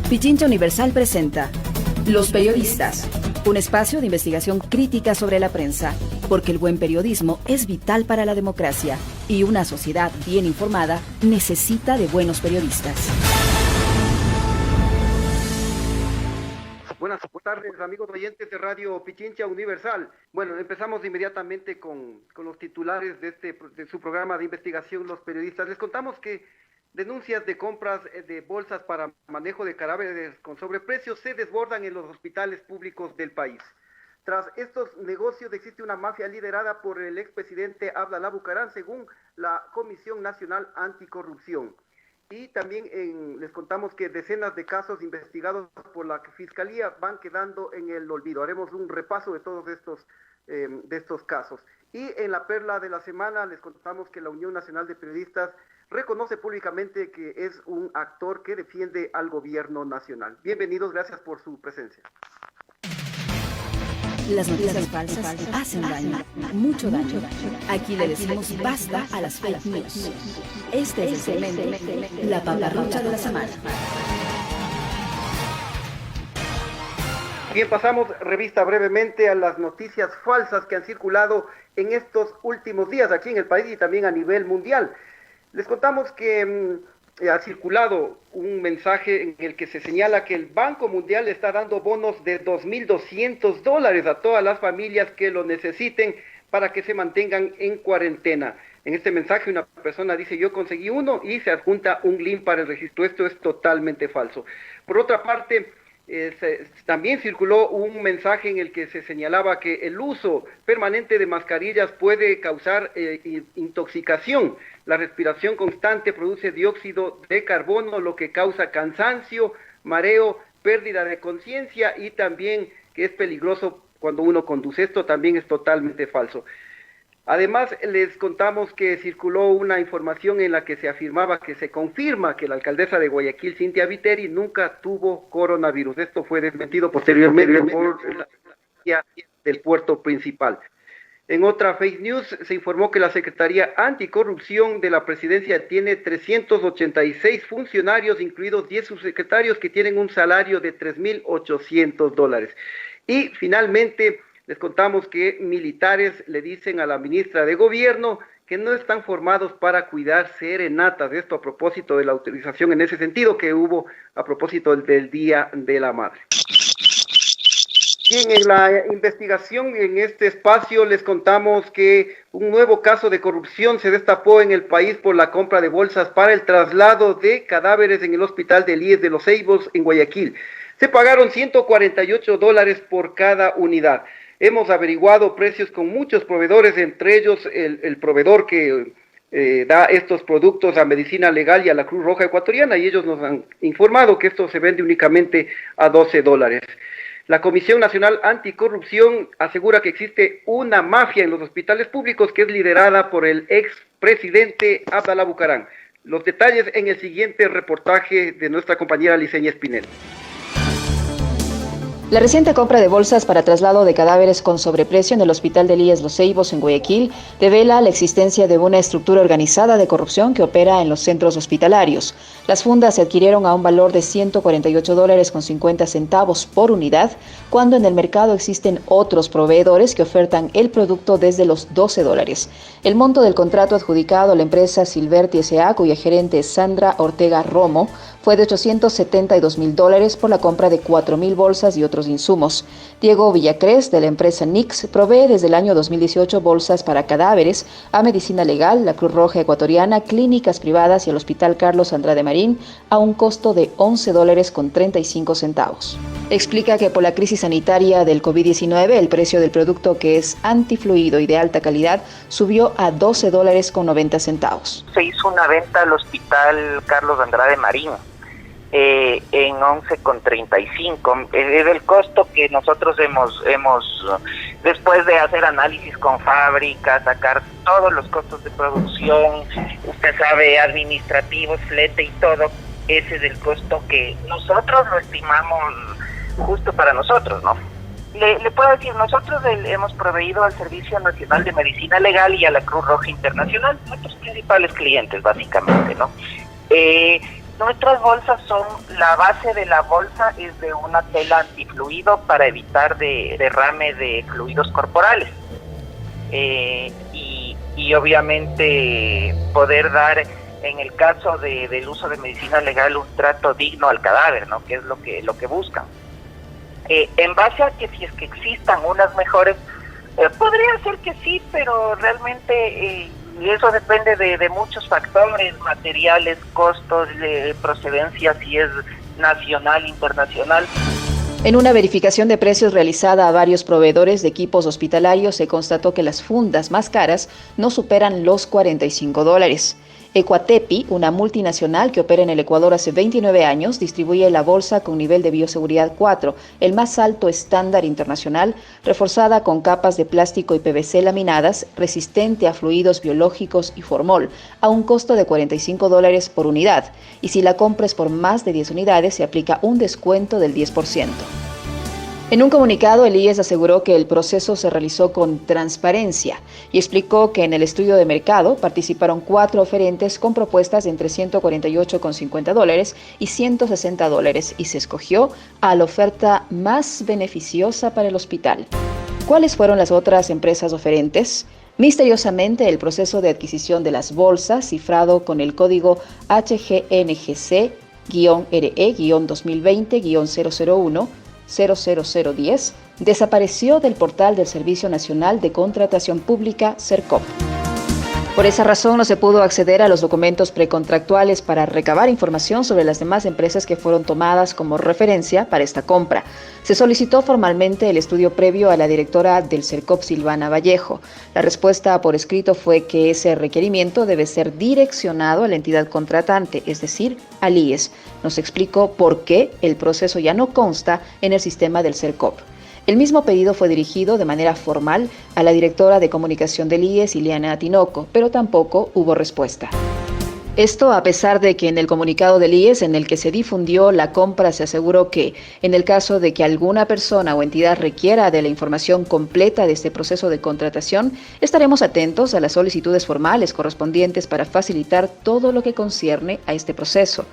Pichincha Universal presenta Los Periodistas, un espacio de investigación crítica sobre la prensa, porque el buen periodismo es vital para la democracia y una sociedad bien informada necesita de buenos periodistas. Buenas tardes, amigos oyentes de Radio Pichincha Universal. Bueno, empezamos inmediatamente con los titulares de su programa de investigación, Los Periodistas. Les contamos que denuncias de compras de bolsas para manejo de cadáveres con sobreprecio se desbordan en los hospitales públicos del país. Tras estos negocios existe una mafia liderada por el expresidente Abdalá Bucaram, según la Comisión Nacional Anticorrupción. Y también les contamos que decenas de casos investigados por la Fiscalía van quedando en el olvido. Haremos un repaso de todos estos casos. Y en la perla de la semana les contamos que la Unión Nacional de Periodistas reconoce públicamente que es un actor que defiende al gobierno nacional. Bienvenidos, gracias por su presencia. Las noticias falsas hacen daño, mucho daño. Aquí le decimos basta a las fake news. Este es el segmento La Paparrucha de la Semana. Bien, pasamos revista brevemente a las noticias falsas que han circulado en estos últimos días aquí en el país y también a nivel mundial. Les contamos que ha circulado un mensaje en el que se señala que el Banco Mundial está dando bonos de $2,200 a todas las familias que lo necesiten para que se mantengan en cuarentena. En este mensaje una persona dice: yo conseguí uno, y se adjunta un link para el registro. Esto es totalmente falso. Por otra parte, también circuló un mensaje en el que se señalaba que el uso permanente de mascarillas puede causar intoxicación. La respiración constante produce dióxido de carbono, lo que causa cansancio, mareo, pérdida de conciencia y también que es peligroso cuando uno conduce. Esto también es totalmente falso. Además, les contamos que circuló una información en la que se afirmaba que se confirma que la alcaldesa de Guayaquil, Cintia Viteri, nunca tuvo coronavirus. Esto fue desmentido posteriormente por la policía del puerto principal. En otra fake news se informó que la Secretaría Anticorrupción de la Presidencia tiene 386 funcionarios, incluidos 10 subsecretarios que tienen un salario de $3,800. Y finalmente les contamos que militares le dicen a la ministra de Gobierno que no están formados para cuidar serenatas. Esto a propósito de la autorización en ese sentido que hubo a propósito del Día de la Madre. Bien, en la investigación en este espacio les contamos que un nuevo caso de corrupción se destapó en el país por la compra de bolsas para el traslado de cadáveres en el hospital del IES de Los Ceibos en Guayaquil. Se pagaron $148 por cada unidad. Hemos averiguado precios con muchos proveedores, entre ellos el proveedor que da estos productos a Medicina Legal y a la Cruz Roja Ecuatoriana, y ellos nos han informado que esto se vende únicamente a $12. La Comisión Nacional Anticorrupción asegura que existe una mafia en los hospitales públicos que es liderada por el expresidente Abdalá Bucaram. Los detalles en el siguiente reportaje de nuestra compañera Liceña Espinel. La reciente compra de bolsas para traslado de cadáveres con sobreprecio en el Hospital del IES Los Ceibos en Guayaquil devela la existencia de una estructura organizada de corrupción que opera en los centros hospitalarios. Las fundas se adquirieron a un valor de $148.50 por unidad, cuando en el mercado existen otros proveedores que ofertan el producto desde los $12. El monto del contrato adjudicado a la empresa Silverti S.A., cuya gerente es Sandra Ortega Romo, fue de $872.000 por la compra de 4.000 bolsas y otros insumos. Diego Villacrés, de la empresa Nix, provee desde el año 2018 bolsas para cadáveres a Medicina Legal, la Cruz Roja Ecuatoriana, clínicas privadas y al Hospital Carlos Andrade Marín a un costo de $11.35. Explica que por la crisis sanitaria del COVID-19, el precio del producto, que es antifluido y de alta calidad, subió a $12.90. Se hizo una venta al Hospital Carlos Andrade Marín en 11.35. Es el costo que nosotros hemos después de hacer análisis con fábrica, sacar todos los costos de producción, usted sabe, administrativos, flete y todo, ese es el costo que nosotros lo estimamos justo para nosotros, ¿no? Le puedo decir, nosotros hemos proveído al Servicio Nacional de Medicina Legal y a la Cruz Roja Internacional, nuestros principales clientes básicamente, ¿no? Nuestras bolsas la base de la bolsa es de una tela antifluido para evitar derrame de fluidos corporales. Y obviamente poder dar, en el caso del uso de medicina legal, un trato digno al cadáver, ¿no? Que es lo que buscan. En base a que si es que existan unas mejores, podría ser que sí, pero realmente eso depende de muchos factores, materiales, costos, procedencia, si es nacional, internacional. En una verificación de precios realizada a varios proveedores de equipos hospitalarios se constató que las fundas más caras no superan los $45. Ecuatepi, una multinacional que opera en el Ecuador hace 29 años, distribuye la bolsa con nivel de bioseguridad 4, el más alto estándar internacional, reforzada con capas de plástico y PVC laminadas, resistente a fluidos biológicos y formol, a un costo de $45 por unidad. Y si la compras por más de 10 unidades, se aplica un descuento del 10%. En un comunicado, el IES aseguró que el proceso se realizó con transparencia y explicó que en el estudio de mercado participaron 4 oferentes con propuestas entre $148,50 y $160 y se escogió a la oferta más beneficiosa para el hospital. ¿Cuáles fueron las otras empresas oferentes? Misteriosamente, el proceso de adquisición de las bolsas, cifrado con el código HGNGC-RE-2020-001, 00010, desapareció del portal del Servicio Nacional de Contratación Pública, SERCOP. Por esa razón no se pudo acceder a los documentos precontractuales para recabar información sobre las demás empresas que fueron tomadas como referencia para esta compra. Se solicitó formalmente el estudio previo a la directora del SERCOP, Silvana Vallejo. La respuesta por escrito fue que ese requerimiento debe ser direccionado a la entidad contratante, es decir, al IES. Nos explicó por qué el proceso ya no consta en el sistema del SERCOP. El mismo pedido fue dirigido de manera formal a la directora de comunicación del IES, Ileana Tinoco, pero tampoco hubo respuesta. Esto a pesar de que en el comunicado del IES en el que se difundió la compra se aseguró que, en el caso de que alguna persona o entidad requiera de la información completa de este proceso de contratación, estaremos atentos a las solicitudes formales correspondientes para facilitar todo lo que concierne a este proceso.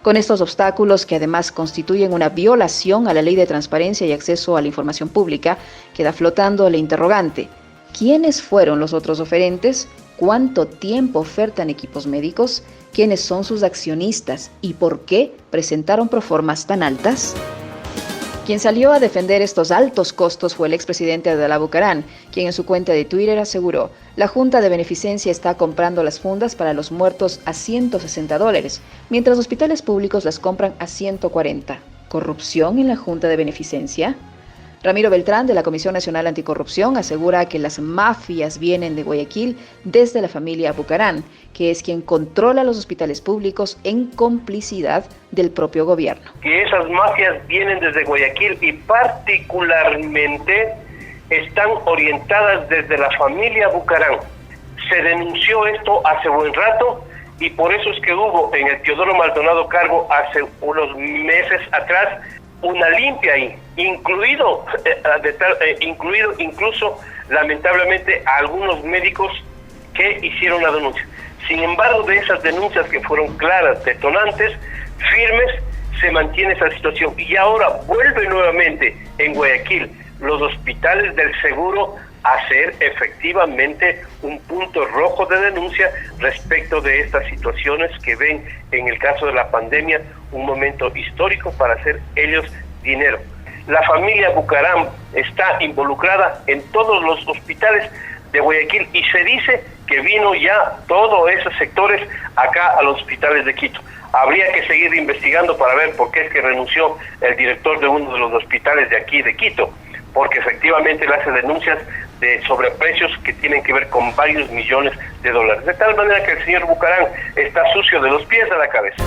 Con estos obstáculos, que además constituyen una violación a la Ley de Transparencia y Acceso a la Información Pública, queda flotando el interrogante: ¿quiénes fueron los otros oferentes? ¿Cuánto tiempo ofertan equipos médicos? ¿Quiénes son sus accionistas? ¿Y por qué presentaron proformas tan altas? Quien salió a defender estos altos costos fue el expresidente Abdalá Bucaram, quien en su cuenta de Twitter aseguró: la Junta de Beneficencia está comprando las fundas para los muertos a $160, mientras hospitales públicos las compran a $140. ¿Corrupción en la Junta de Beneficencia? Ramiro Beltrán, de la Comisión Nacional Anticorrupción, asegura que las mafias vienen de Guayaquil desde la familia Bucaram, que es quien controla los hospitales públicos en complicidad del propio gobierno. Que esas mafias vienen desde Guayaquil y particularmente están orientadas desde la familia Bucaram. Se denunció esto hace buen rato y por eso es que hubo en el Teodoro Maldonado Cargo hace unos meses atrás una limpia ahí, incluido incluso lamentablemente a algunos médicos que hicieron la denuncia. Sin embargo, de esas denuncias que fueron claras, detonantes, firmes, se mantiene esa situación. Y ahora vuelve nuevamente en Guayaquil los hospitales del seguro a ser efectivamente un punto rojo de denuncia respecto de estas situaciones que ven en el caso de la pandemia un momento histórico para hacer ellos dinero. La familia Bucaram está involucrada en todos los hospitales de Guayaquil y se dice que vino ya todos esos sectores acá a los hospitales de Quito. Habría que seguir investigando para ver por qué es que renunció el director de uno de los hospitales de aquí de Quito, porque efectivamente le hace denuncias de sobreprecios que tienen que ver con varios millones de dólares. De tal manera que el señor Bucaram está sucio de los pies a la cabeza.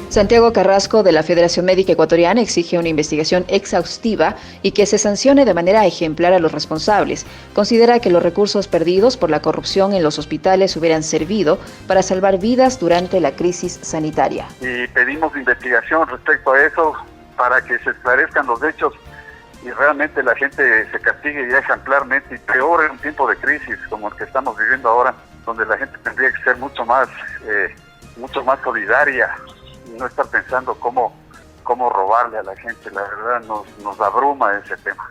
Santiago Carrasco, de la Federación Médica Ecuatoriana, exige una investigación exhaustiva y que se sancione de manera ejemplar a los responsables. Considera que los recursos perdidos por la corrupción en los hospitales hubieran servido para salvar vidas durante la crisis sanitaria. Y pedimos investigación respecto a eso para que se esclarezcan los hechos y realmente la gente se castigue ya ejemplarmente, y peor en un tiempo de crisis como el que estamos viviendo ahora, donde la gente tendría que ser mucho más solidaria no estar pensando cómo robarle a la gente. La verdad nos abruma ese tema.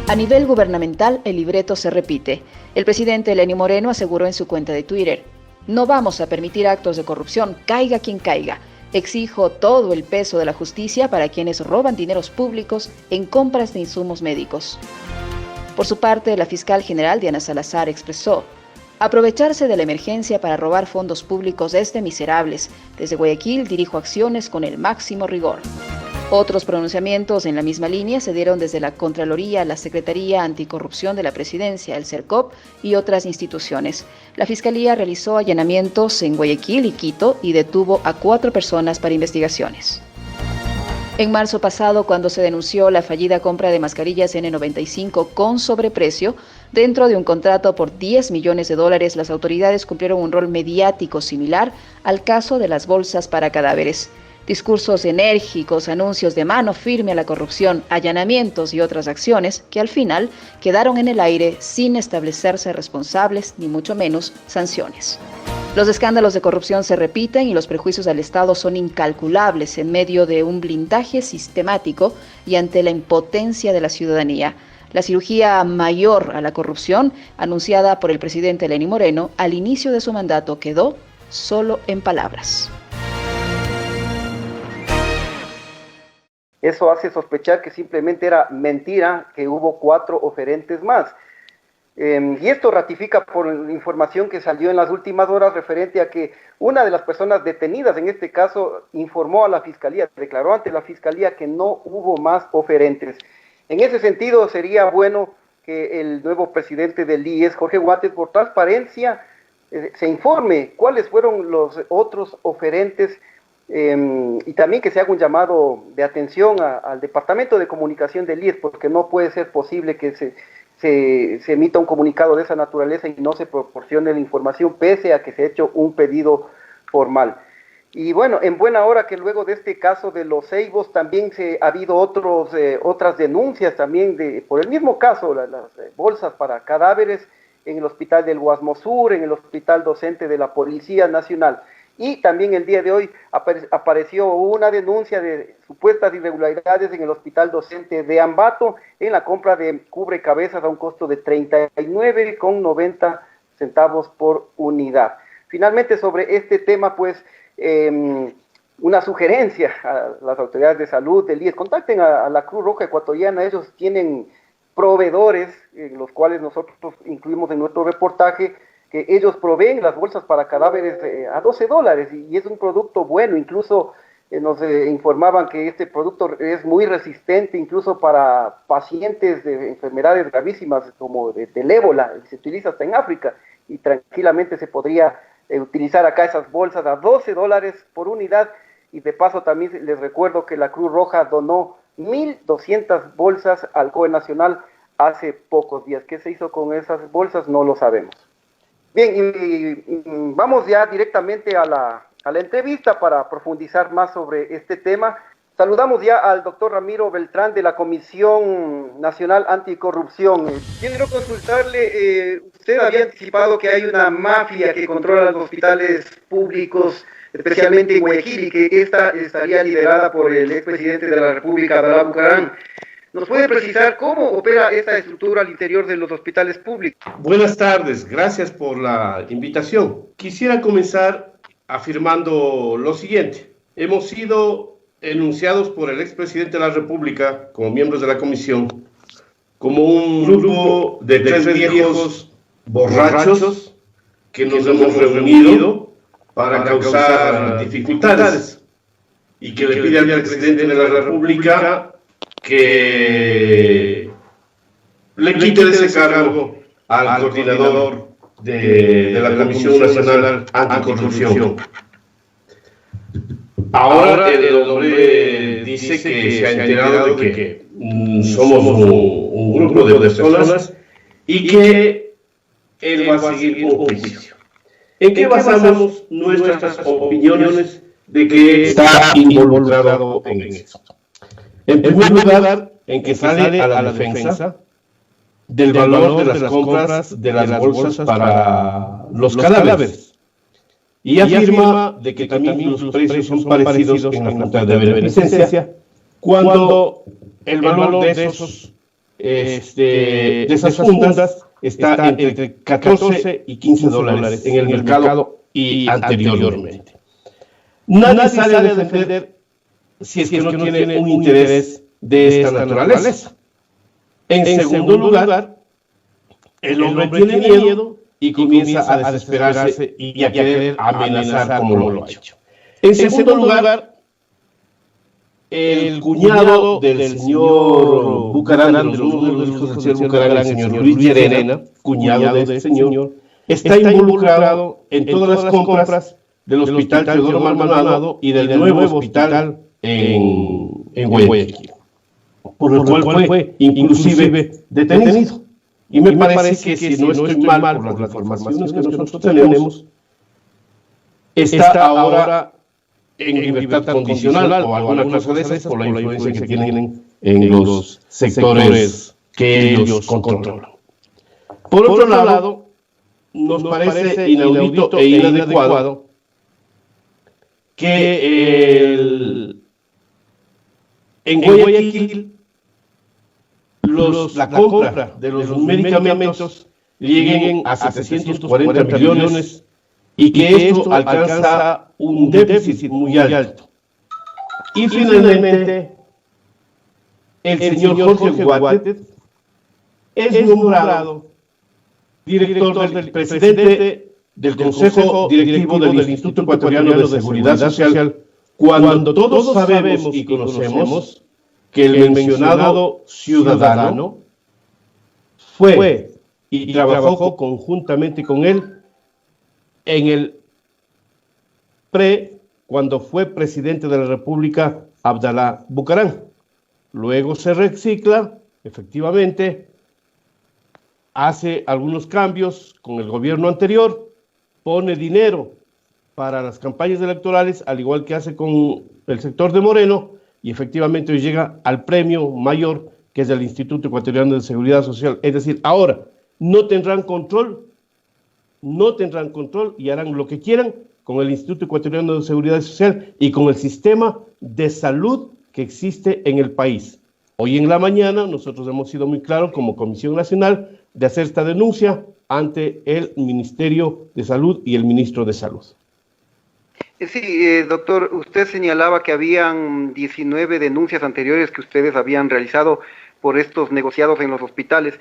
A nivel gubernamental, el libreto se repite. El presidente Lenín Moreno aseguró en su cuenta de Twitter: no vamos a permitir actos de corrupción, caiga quien caiga. Exijo todo el peso de la justicia para quienes roban dineros públicos en compras de insumos médicos. Por su parte, la fiscal general Diana Salazar expresó: aprovecharse de la emergencia para robar fondos públicos es de miserables. Desde Guayaquil dirijo acciones con el máximo rigor. Otros pronunciamientos en la misma línea se dieron desde la Contraloría, la Secretaría Anticorrupción de la Presidencia, el CERCOP y otras instituciones. La Fiscalía realizó allanamientos en Guayaquil y Quito y detuvo a 4 personas para investigaciones. En marzo pasado, cuando se denunció la fallida compra de mascarillas N95 con sobreprecio, dentro de un contrato por $10 millones, las autoridades cumplieron un rol mediático similar al caso de las bolsas para cadáveres. Discursos enérgicos, anuncios de mano firme a la corrupción, allanamientos y otras acciones que al final quedaron en el aire sin establecerse responsables ni mucho menos sanciones. Los escándalos de corrupción se repiten y los prejuicios al Estado son incalculables en medio de un blindaje sistemático y ante la impotencia de la ciudadanía. La cirugía mayor a la corrupción, anunciada por el presidente Lenín Moreno al inicio de su mandato, quedó solo en palabras. Eso hace sospechar que simplemente era mentira, que hubo 4 oferentes más. Y esto ratifica por la información que salió en las últimas horas referente a que una de las personas detenidas en este caso informó a la Fiscalía, declaró ante la Fiscalía que no hubo más oferentes. En ese sentido sería bueno que el nuevo presidente del IES, Jorge Guates, por transparencia, se informe cuáles fueron los otros oferentes. Y también que se haga un llamado de atención al Departamento de Comunicación del IES, porque no puede ser posible que se emita un comunicado de esa naturaleza y no se proporcione la información pese a que se ha hecho un pedido formal. Y bueno, en buena hora que luego de este caso de los Ceibos también ha habido otras denuncias también por el mismo caso, las bolsas para cadáveres en el hospital del Guasmo Sur, en el hospital docente de la Policía Nacional. Y también el día de hoy apareció una denuncia de supuestas irregularidades en el hospital docente de Ambato en la compra de cubrecabezas a un costo de 39,90 centavos por unidad. Finalmente, sobre este tema, pues, una sugerencia a las autoridades de salud del IES: contacten a la Cruz Roja Ecuatoriana. Ellos tienen proveedores, los cuales nosotros incluimos en nuestro reportaje, que ellos proveen las bolsas para cadáveres a $12 y es un producto bueno. Incluso nos informaban que este producto es muy resistente incluso para pacientes de enfermedades gravísimas como del ébola, se utiliza hasta en África y tranquilamente se podría utilizar acá esas bolsas a $12 por unidad. Y de paso también les recuerdo que la Cruz Roja donó 1.200 bolsas al COE Nacional hace pocos días. ¿Qué se hizo con esas bolsas? No lo sabemos. Bien, y vamos ya directamente a la entrevista para profundizar más sobre este tema. Saludamos ya al doctor Ramiro Beltrán de la Comisión Nacional Anticorrupción. Quiero consultarle, usted había anticipado que hay una mafia que controla los hospitales públicos, especialmente en Guayaquil, y que esta estaría liderada por el expresidente de la República, Abdalá Bucaram. ¿Nos puede precisar cómo opera esta estructura al interior de los hospitales públicos? Buenas tardes, gracias por la invitación. Quisiera comenzar afirmando lo siguiente. Hemos sido enunciados por el expresidente de la República, como miembros de la comisión, como un grupo de 3 viejos borrachos que nos hemos reunido para causar dificultades y que le pide al presidente de la República que le quite ese cargo al coordinador de la Comisión Nacional Anticorrupción. Ahora el hombre dice que se ha enterado de que somos un grupo de personas y que él va a seguir un juicio. ¿En qué basamos nuestras opiniones de que está involucrado en eso? En primer lugar, en que sale a la defensa del valor de las compras de las bolsas para los cadáveres. y afirma de que también los precios son parecidos en la junta de beneficencia cuando el valor de esas fundas está entre 14 y 15 dólares en el mercado y anteriormente. Nadie sale a defender si es que no tiene un interés de esta naturaleza. En segundo lugar, el hombre tiene miedo y comienza a desesperarse y a querer amenazar como lo ha hecho. En segundo lugar, el cuñado del señor Bucarán, de los hijos del señor Bucarán, el señor Luis Llerena, cuñado de este señor, está involucrado en todas las compras del Hospital Teodoro Maldonado y del nuevo hospital en Guayaquil, por el cual fue inclusive detenido. Y me parece que si no estoy mal por las informaciones que nosotros tenemos, está ahora en libertad condicional o alguna cosa de esas por la influencia que tienen en los sectores que ellos controlan. Por otro lado, nos parece inaudito e inadecuado que en Guayaquil la compra de los medicamentos lleguen a 740 millones y que esto alcanza un déficit muy alto. Y finalmente, el señor Jorge Guatet es nombrado director del presidente del Consejo Directivo del Instituto Ecuatoriano de Seguridad Social, cuando todos sabemos y conocemos que el mencionado ciudadano fue y trabajó conjuntamente con él en el cuando fue presidente de la República, Abdalá Bucarán. Luego se recicla, efectivamente, hace algunos cambios con el gobierno anterior, pone dinero para las campañas electorales, al igual que hace con el sector de Moreno, y efectivamente hoy llega al premio mayor, que es del Instituto Ecuatoriano de Seguridad Social. Es decir, ahora no tendrán control y harán lo que quieran con el Instituto Ecuatoriano de Seguridad Social y con el sistema de salud que existe en el país. Hoy en la mañana nosotros hemos sido muy claros como Comisión Nacional de hacer esta denuncia ante el Ministerio de Salud y el Ministro de Salud. Sí, doctor, usted señalaba que habían 19 denuncias anteriores que ustedes habían realizado por estos negociados en los hospitales.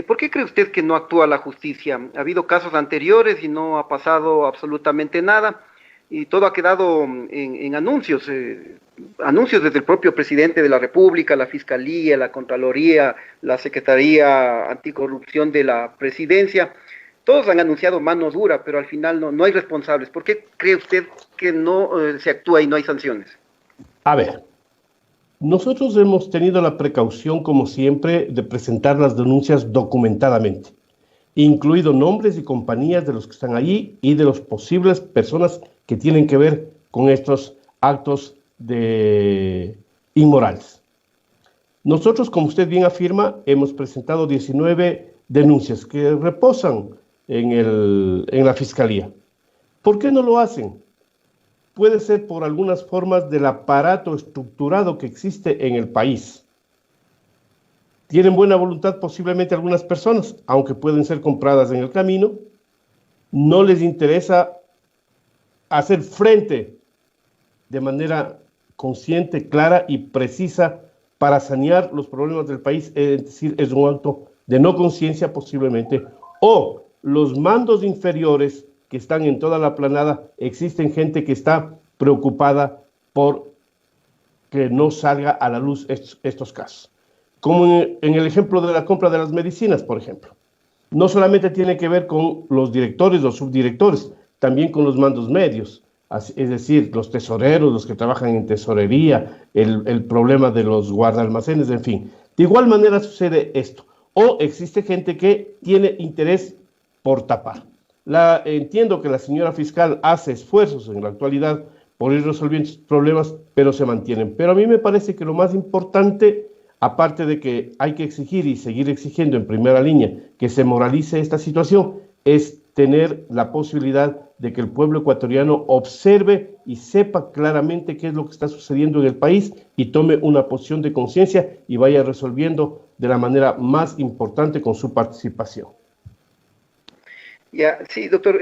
¿Por qué cree usted que no actúa la justicia? Ha habido casos anteriores y no ha pasado absolutamente nada, y todo ha quedado en anuncios, anuncios desde el propio presidente de la República, la Fiscalía, la Contraloría, la Secretaría Anticorrupción de la Presidencia. Todos han anunciado mano dura, pero al final no hay responsables. ¿Por qué cree usted que no se actúa y no hay sanciones? A ver, nosotros hemos tenido la precaución, como siempre, de presentar las denuncias documentadamente, incluido nombres y compañías de los que están allí y de las posibles personas que tienen que ver con estos actos inmorales. Nosotros, como usted bien afirma, hemos presentado 19 denuncias que reposan en la Fiscalía. ¿Por qué no lo hacen? Puede ser por algunas formas del aparato estructurado que existe en el país. Tienen buena voluntad posiblemente algunas personas, aunque pueden ser compradas en el camino. No les interesa hacer frente de manera consciente, clara y precisa para sanear los problemas del país. Es decir, es un acto de no conciencia posiblemente, o los mandos inferiores que están en toda la planada, existen gente que está preocupada por que no salga a la luz estos casos. Como en el ejemplo de la compra de las medicinas, por ejemplo. No solamente tiene que ver con los directores o subdirectores, también con los mandos medios, es decir, los tesoreros, los que trabajan en tesorería, el problema de los guardaalmacenes, en fin. De igual manera sucede esto. O existe gente que tiene interés por tapar. Entiendo que la señora fiscal hace esfuerzos en la actualidad por ir resolviendo estos problemas, pero se mantienen. Pero a mí me parece que lo más importante, aparte de que hay que exigir y seguir exigiendo en primera línea que se moralice esta situación, es tener la posibilidad de que el pueblo ecuatoriano observe y sepa claramente qué es lo que está sucediendo en el país y tome una posición de conciencia y vaya resolviendo de la manera más importante con su participación. Ya, sí, doctor.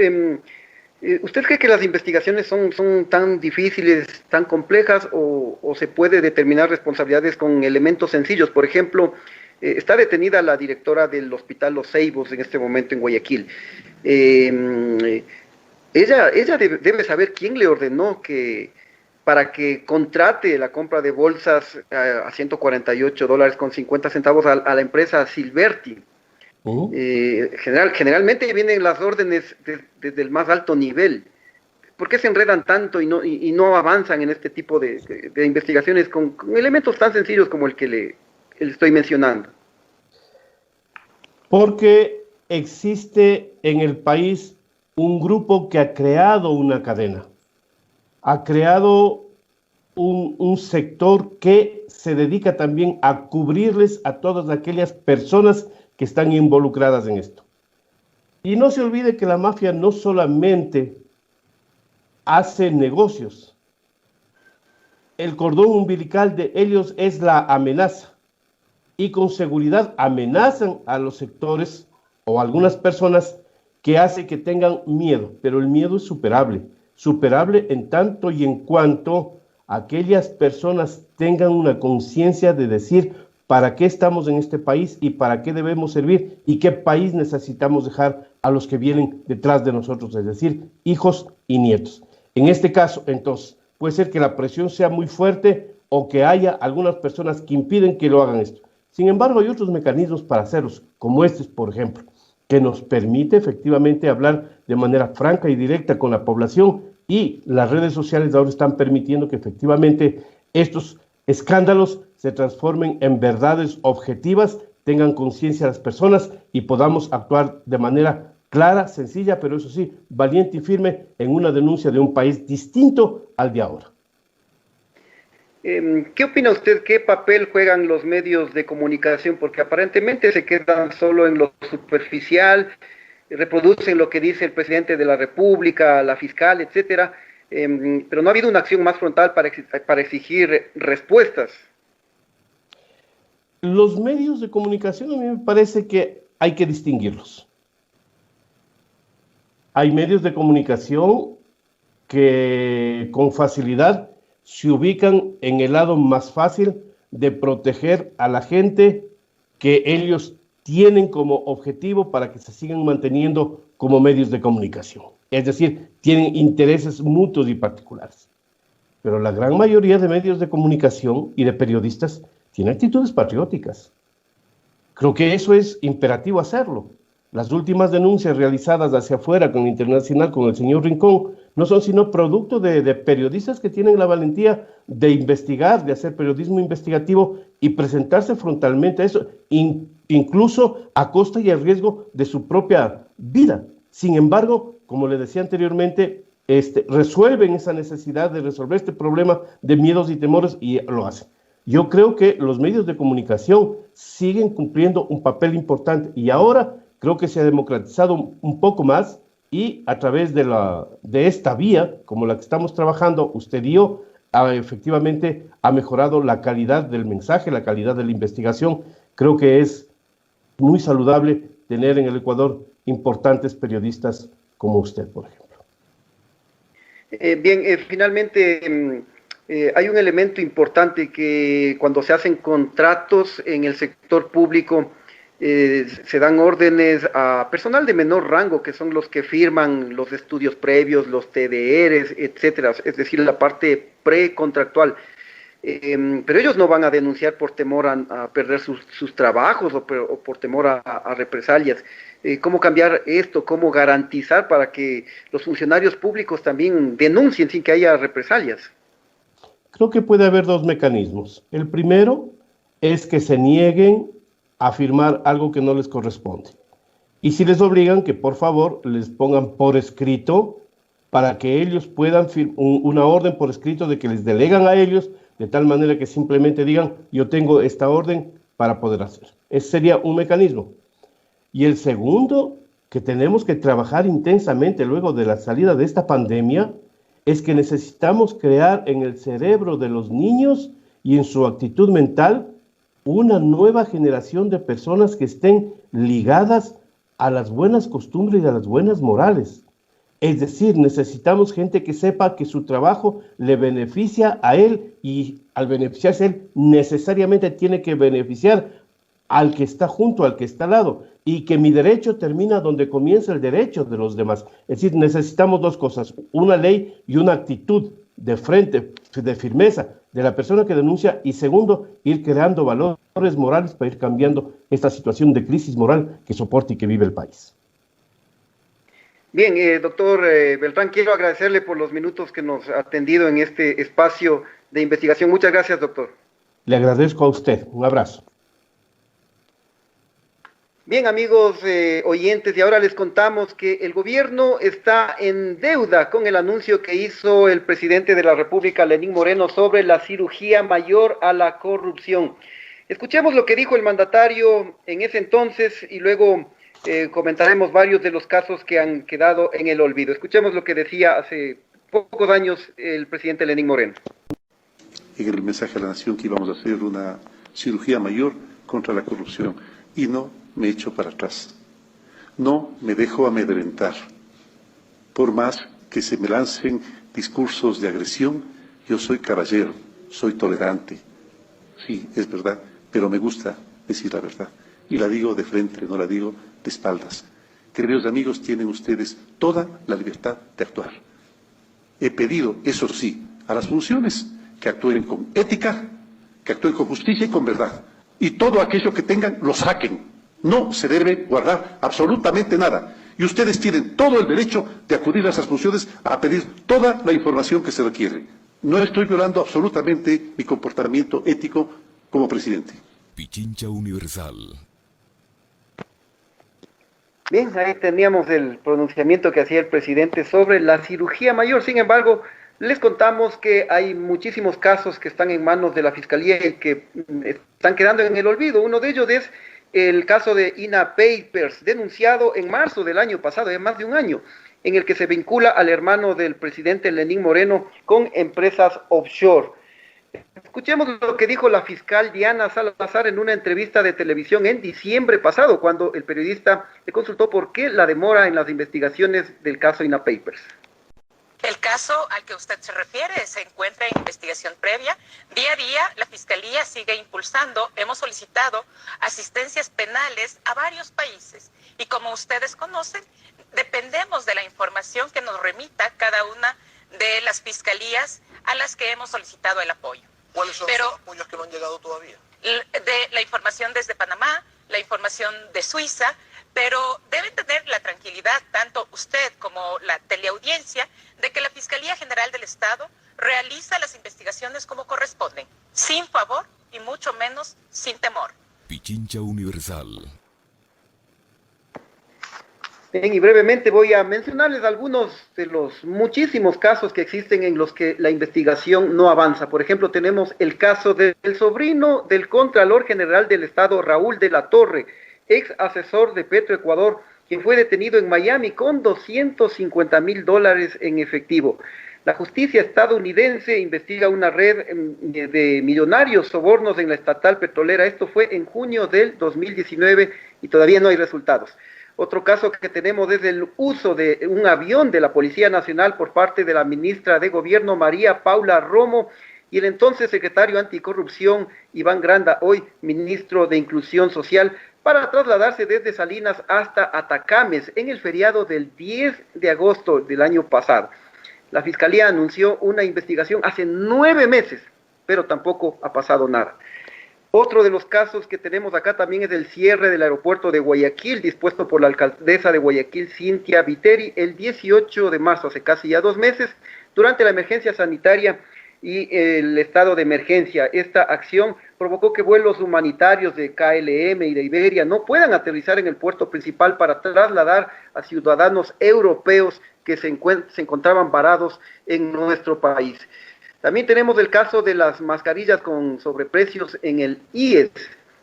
¿Usted cree que las investigaciones son tan difíciles, tan complejas, o se puede determinar responsabilidades con elementos sencillos? Por ejemplo, está detenida la directora del Hospital Los Ceibos en este momento en Guayaquil. Ella debe saber quién le ordenó para que contrate la compra de bolsas a $148.50 a la empresa Silverti. Generalmente vienen las órdenes desde el más alto nivel. ¿Por qué se enredan tanto y no avanzan en este tipo de investigaciones con elementos tan sencillos como el que le estoy mencionando? Porque existe en el país un grupo que ha creado una cadena, ha creado un sector que se dedica también a cubrirles a todas aquellas personas que están involucradas en esto. Y no se olvide que la mafia no solamente hace negocios. El cordón umbilical de ellos es la amenaza. Y con seguridad amenazan a los sectores o a algunas personas que hace que tengan miedo. Pero el miedo es superable. Superable en tanto y en cuanto aquellas personas tengan una conciencia de decir para qué estamos en este país y para qué debemos servir y qué país necesitamos dejar a los que vienen detrás de nosotros, es decir, hijos y nietos. En este caso, entonces, puede ser que la presión sea muy fuerte o que haya algunas personas que impiden que lo hagan esto. Sin embargo, hay otros mecanismos para hacerlos, como este, por ejemplo, que nos permite efectivamente hablar de manera franca y directa con la población, y las redes sociales ahora están permitiendo que efectivamente estos escándalos se transformen en verdades objetivas, tengan conciencia las personas y podamos actuar de manera clara, sencilla, pero eso sí, valiente y firme en una denuncia de un país distinto al de ahora. ¿Qué opina usted? ¿Qué papel juegan los medios de comunicación? Porque aparentemente se quedan solo en lo superficial, reproducen lo que dice el presidente de la República, la fiscal, etcétera, pero no ha habido una acción más frontal para exigir respuestas. Los medios de comunicación, a mí me parece que hay que distinguirlos. Hay medios de comunicación que con facilidad se ubican en el lado más fácil de proteger a la gente que ellos tienen como objetivo para que se sigan manteniendo como medios de comunicación. Es decir, tienen intereses mutuos y particulares. Pero la gran mayoría de medios de comunicación y de periodistas tienen actitudes patrióticas. Creo que eso es imperativo hacerlo. Las últimas denuncias realizadas hacia afuera con Internacional, con el señor Rincón, no son sino producto de periodistas que tienen la valentía de investigar, de hacer periodismo investigativo y presentarse frontalmente a eso, incluso a costa y a riesgo de su propia vida. Sin embargo, como le decía anteriormente, resuelven esa necesidad de resolver este problema de miedos y temores y lo hacen. Yo creo que los medios de comunicación siguen cumpliendo un papel importante y ahora creo que se ha democratizado un poco más y a través de esta vía, como la que estamos trabajando, usted y yo, efectivamente ha mejorado la calidad del mensaje, la calidad de la investigación. Creo que es muy saludable tener en el Ecuador importantes periodistas como usted, por ejemplo. Finalmente, hay un elemento importante que cuando se hacen contratos en el sector público, se dan órdenes a personal de menor rango, que son los que firman los estudios previos, los TDRs, etcétera, es decir, la parte precontractual. Pero ellos no van a denunciar por temor a perder sus trabajos o por temor a represalias. ¿Cómo cambiar esto? ¿Cómo garantizar para que los funcionarios públicos también denuncien sin que haya represalias? Creo que puede haber dos mecanismos. El primero es que se nieguen a firmar algo que no les corresponde. Y si les obligan, que por favor les pongan por escrito para que ellos puedan una orden por escrito de que les delegan a ellos, de tal manera que simplemente digan, yo tengo esta orden para poder hacer. Ese sería un mecanismo. Y el segundo que tenemos que trabajar intensamente luego de la salida de esta pandemia es que necesitamos crear en el cerebro de los niños y en su actitud mental una nueva generación de personas que estén ligadas a las buenas costumbres y a las buenas morales. Es decir, necesitamos gente que sepa que su trabajo le beneficia a él y al beneficiarse a él necesariamente tiene que beneficiar al que está junto, al que está al lado, y que mi derecho termina donde comienza el derecho de los demás. Es decir, necesitamos dos cosas, una ley y una actitud de frente, de firmeza de la persona que denuncia, y segundo, ir creando valores morales para ir cambiando esta situación de crisis moral que soporta y que vive el país. Bien, doctor Beltrán, quiero agradecerle por los minutos que nos ha atendido en este espacio de investigación. Muchas gracias, doctor. Le agradezco a usted. Un abrazo. Bien, amigos oyentes, y ahora les contamos que el gobierno está en deuda con el anuncio que hizo el presidente de la República, Lenín Moreno, sobre la cirugía mayor a la corrupción. Escuchemos lo que dijo el mandatario en ese entonces y luego comentaremos varios de los casos que han quedado en el olvido. Escuchemos lo que decía hace pocos años el presidente Lenín Moreno. En el mensaje a la nación que íbamos a hacer una cirugía mayor contra la corrupción, y no me echo para atrás, no me dejo amedrentar. Por más que se me lancen discursos de agresión, yo soy caballero, soy tolerante. Sí, es verdad, pero me gusta decir la verdad. Y la digo de frente, no la digo de espaldas. Queridos amigos, tienen ustedes toda la libertad de actuar. He pedido, eso sí, a las funciones que actúen con ética, que actúen con justicia y con verdad. Y todo aquello que tengan, lo saquen. No se debe guardar absolutamente nada. Y ustedes tienen todo el derecho de acudir a esas funciones a pedir toda la información que se requiere. No estoy violando absolutamente mi comportamiento ético como presidente. Pichincha Universal. Bien, ahí teníamos el pronunciamiento que hacía el presidente sobre la cirugía mayor. Sin embargo, les contamos que hay muchísimos casos que están en manos de la Fiscalía y que están quedando en el olvido. Uno de ellos es el caso de INA Papers, denunciado en marzo del año pasado, de más de un año, en el que se vincula al hermano del presidente Lenín Moreno con empresas offshore. Escuchemos lo que dijo la fiscal Diana Salazar en una entrevista de televisión en diciembre pasado, cuando el periodista le consultó por qué la demora en las investigaciones del caso INA Papers. El caso al que usted se refiere se encuentra en investigación previa. Día a día la Fiscalía sigue impulsando. Hemos solicitado asistencias penales a varios países y como ustedes conocen, dependemos de la información que nos remita cada una de las fiscalías a las que hemos solicitado el apoyo. ¿Cuáles son los apoyos que no han llegado todavía? De la información desde Panamá, la información de Suiza, pero deben tener la tranquilidad, tanto usted como la teleaudiencia, de que la Fiscalía General del Estado realiza las investigaciones como corresponden, sin favor y mucho menos sin temor. Pichincha Universal. Bien, y brevemente voy a mencionarles algunos de los muchísimos casos que existen en los que la investigación no avanza. Por ejemplo, tenemos el caso del sobrino del Contralor General del Estado, Raúl de la Torre, ex asesor de Petroecuador, quien fue detenido en Miami con $250,000 en efectivo. La justicia estadounidense investiga una red de millonarios sobornos en la estatal petrolera. Esto fue en junio del 2019 y todavía no hay resultados. Otro caso que tenemos es el uso de un avión de la Policía Nacional por parte de la ministra de Gobierno, María Paula Romo, y el entonces secretario anticorrupción, Iván Granda, hoy ministro de Inclusión Social, para trasladarse desde Salinas hasta Atacames en el feriado del 10 de agosto del año pasado. La Fiscalía anunció una investigación hace 9 meses, pero tampoco ha pasado nada. Otro de los casos que tenemos acá también es el cierre del aeropuerto de Guayaquil, dispuesto por la alcaldesa de Guayaquil, Cintia Viteri, el 18 de marzo, hace casi ya 2 meses, durante la emergencia sanitaria y el estado de emergencia. Esta acción provocó que vuelos humanitarios de KLM y de Iberia no puedan aterrizar en el puerto principal para trasladar a ciudadanos europeos que se encontraban varados en nuestro país. También tenemos el caso de las mascarillas con sobreprecios en el IES.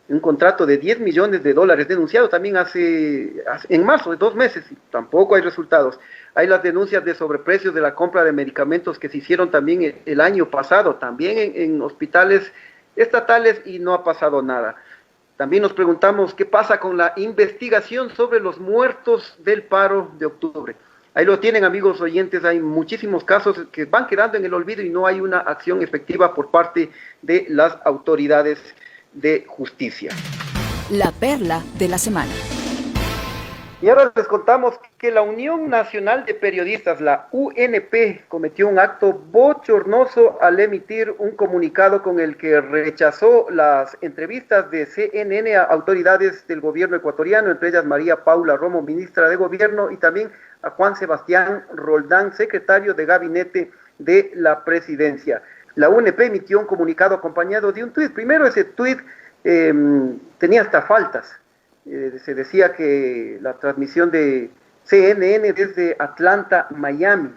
un contrato de 10 millones de dólares denunciado también en marzo de 2 meses, y tampoco hay resultados. Hay las denuncias de sobreprecios de la compra de medicamentos que se hicieron también el año pasado, también en hospitales estatales, y no ha pasado nada. También nos preguntamos qué pasa con la investigación sobre los muertos del paro de octubre. Ahí lo tienen, amigos oyentes, hay muchísimos casos que van quedando en el olvido y no hay una acción efectiva por parte de las autoridades de justicia. La perla de la semana. Y ahora les contamos que la Unión Nacional de Periodistas, la UNP, cometió un acto bochornoso al emitir un comunicado con el que rechazó las entrevistas de CNN a autoridades del gobierno ecuatoriano, entre ellas María Paula Romo, ministra de Gobierno, y también a Juan Sebastián Roldán, secretario de Gabinete de la Presidencia. La UNP emitió un comunicado acompañado de un tuit. Primero, ese tuit tenía hasta faltas. Se decía que la transmisión de CNN desde Atlanta, Miami,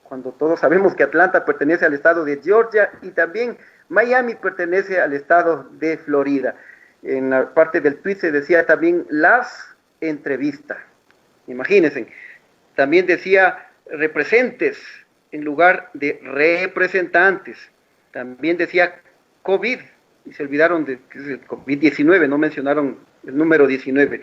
cuando todos sabemos que Atlanta pertenece al estado de Georgia y también Miami pertenece al estado de Florida. En la parte del tuit se decía también las entrevistas. Imagínense. También decía representes en lugar de representantes. También decía COVID, y se olvidaron de que es el COVID-19, no mencionaron el número 19.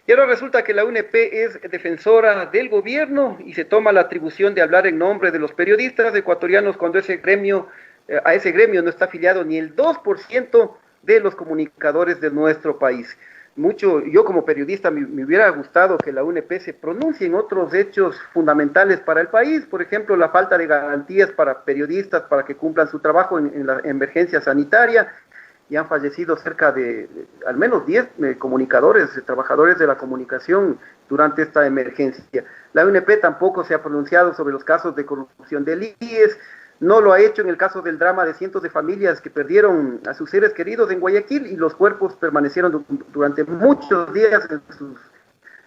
Y ahora resulta que la UNP es defensora del gobierno y se toma la atribución de hablar en nombre de los periodistas ecuatorianos cuando a ese gremio no está afiliado ni el 2% de los comunicadores de nuestro país. Yo como periodista me hubiera gustado que la UNP se pronuncie en otros hechos fundamentales para el país, por ejemplo, la falta de garantías para periodistas para que cumplan su trabajo en la emergencia sanitaria, y han fallecido cerca de al menos 10 comunicadores, trabajadores de la comunicación durante esta emergencia. La UNP tampoco se ha pronunciado sobre los casos de corrupción del IES, no lo ha hecho en el caso del drama de cientos de familias que perdieron a sus seres queridos en Guayaquil y los cuerpos permanecieron durante muchos días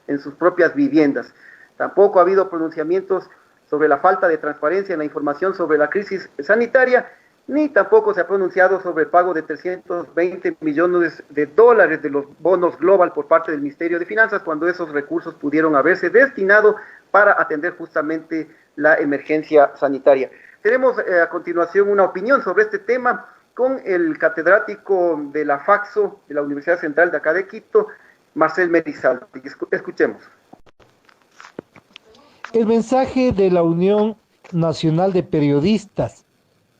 en sus propias viviendas. Tampoco ha habido pronunciamientos sobre la falta de transparencia en la información sobre la crisis sanitaria, ni tampoco se ha pronunciado sobre el pago de 320 millones de dólares de los bonos global por parte del Ministerio de Finanzas, cuando esos recursos pudieron haberse destinado para atender justamente la emergencia sanitaria. Tenemos a continuación una opinión sobre este tema con el catedrático de la FACSO, de la Universidad Central de acá de Quito, Marcel Merizalti. Escuchemos. El mensaje de la Unión Nacional de Periodistas,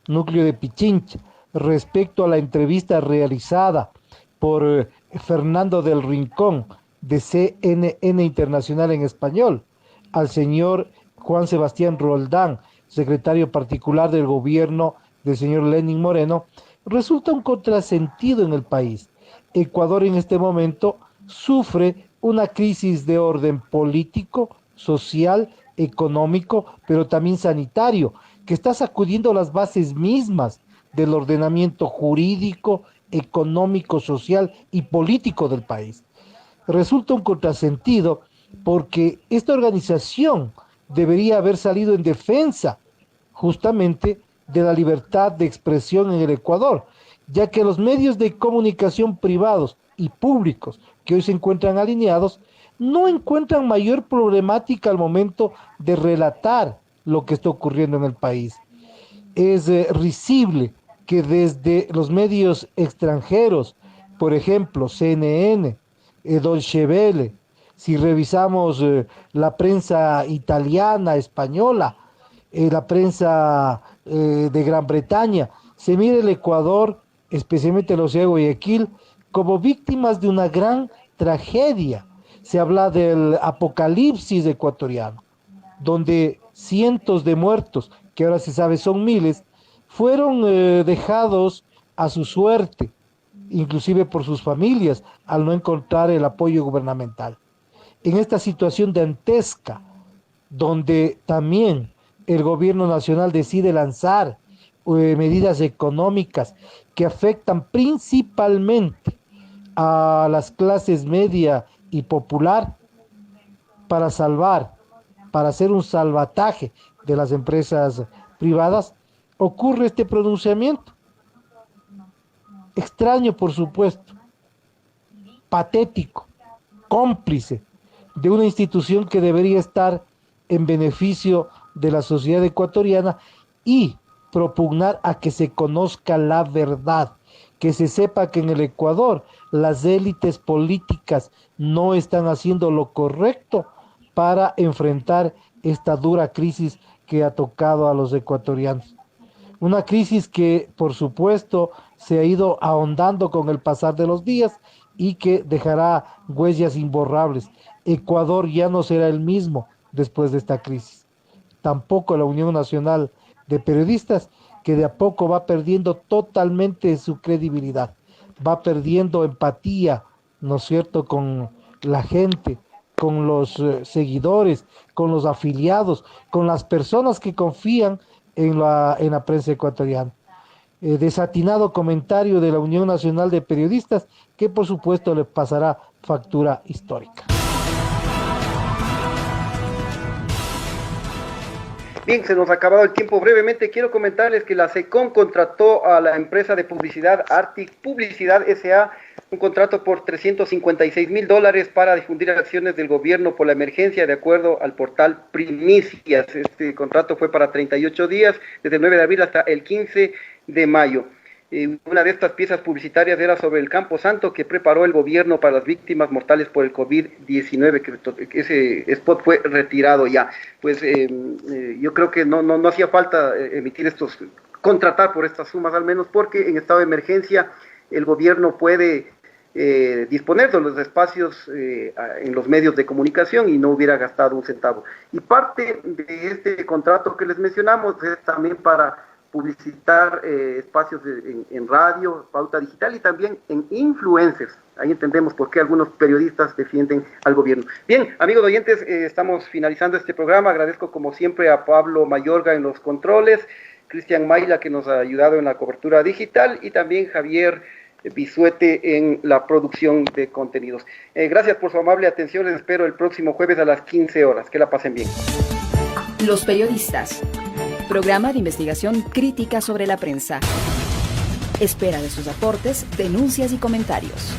Núcleo de Pichincha, respecto a la entrevista realizada por Fernando del Rincón, de CNN Internacional en Español, al señor Juan Sebastián Roldán, secretario particular del gobierno del señor Lenín Moreno, resulta un contrasentido en el país. Ecuador en este momento sufre una crisis de orden político, social, económico, pero también sanitario, que está sacudiendo las bases mismas del ordenamiento jurídico, económico, social y político del país. Resulta un contrasentido porque esta organización debería haber salido en defensa justamente de la libertad de expresión en el Ecuador, ya que los medios de comunicación privados y públicos que hoy se encuentran alineados no encuentran mayor problemática al momento de relatar lo que está ocurriendo en el país. Es risible que desde los medios extranjeros, por ejemplo, CNN, Deutsche Welle, si revisamos la prensa italiana, española, la prensa de Gran Bretaña, se mira el Ecuador, especialmente la ciudad de Guayaquil, como víctimas de una gran tragedia. Se habla del apocalipsis ecuatoriano, donde cientos de muertos, que ahora se sabe son miles, fueron dejados a su suerte, inclusive por sus familias, al no encontrar el apoyo gubernamental. En esta situación dantesca, donde también el gobierno nacional decide lanzar medidas económicas que afectan principalmente a las clases media y popular para salvar, para hacer un salvataje de las empresas privadas, ocurre este pronunciamiento. Extraño, por supuesto, patético, cómplice de una institución que debería estar en beneficio de la sociedad ecuatoriana y propugnar a que se conozca la verdad, que se sepa que en el Ecuador las élites políticas no están haciendo lo correcto para enfrentar esta dura crisis que ha tocado a los ecuatorianos. Una crisis que, por supuesto, se ha ido ahondando con el pasar de los días y que dejará huellas imborrables. Ecuador ya no será el mismo después de esta crisis. Tampoco la Unión Nacional de Periodistas, que de a poco va perdiendo totalmente su credibilidad, va perdiendo empatía, ¿no es cierto?, con la gente, con los seguidores, con los afiliados, con las personas que confían en la prensa ecuatoriana. Desatinado comentario de la Unión Nacional de Periodistas, que por supuesto le pasará factura histórica. Bien, se nos ha acabado el tiempo. Brevemente quiero comentarles que la SECOM contrató a la empresa de publicidad Arctic Publicidad S.A. un contrato por $356,000 para difundir acciones del gobierno por la emergencia, de acuerdo al portal Primicias. Este contrato fue para 38 días, desde el 9 de abril hasta el 15 de mayo. Una de estas piezas publicitarias era sobre el Campo Santo que preparó el gobierno para las víctimas mortales por el COVID-19, que ese spot fue retirado ya. Pues yo creo que no hacía falta emitir contratar por estas sumas, al menos porque en estado de emergencia el gobierno puede disponer de los espacios en los medios de comunicación y no hubiera gastado un centavo. Y parte de este contrato que les mencionamos es también para publicitar espacios en radio, pauta digital y también en influencers. Ahí entendemos por qué algunos periodistas defienden al gobierno. Bien, amigos oyentes, estamos finalizando este programa. Agradezco como siempre a Pablo Mayorga en los controles, Cristian Mayla que nos ha ayudado en la cobertura digital y también Javier Bisuete en la producción de contenidos. Gracias por su amable atención. Les espero el próximo jueves a las 15 horas. Que la pasen bien. Los periodistas. Programa de investigación crítica sobre la prensa. Espera de sus aportes, denuncias y comentarios.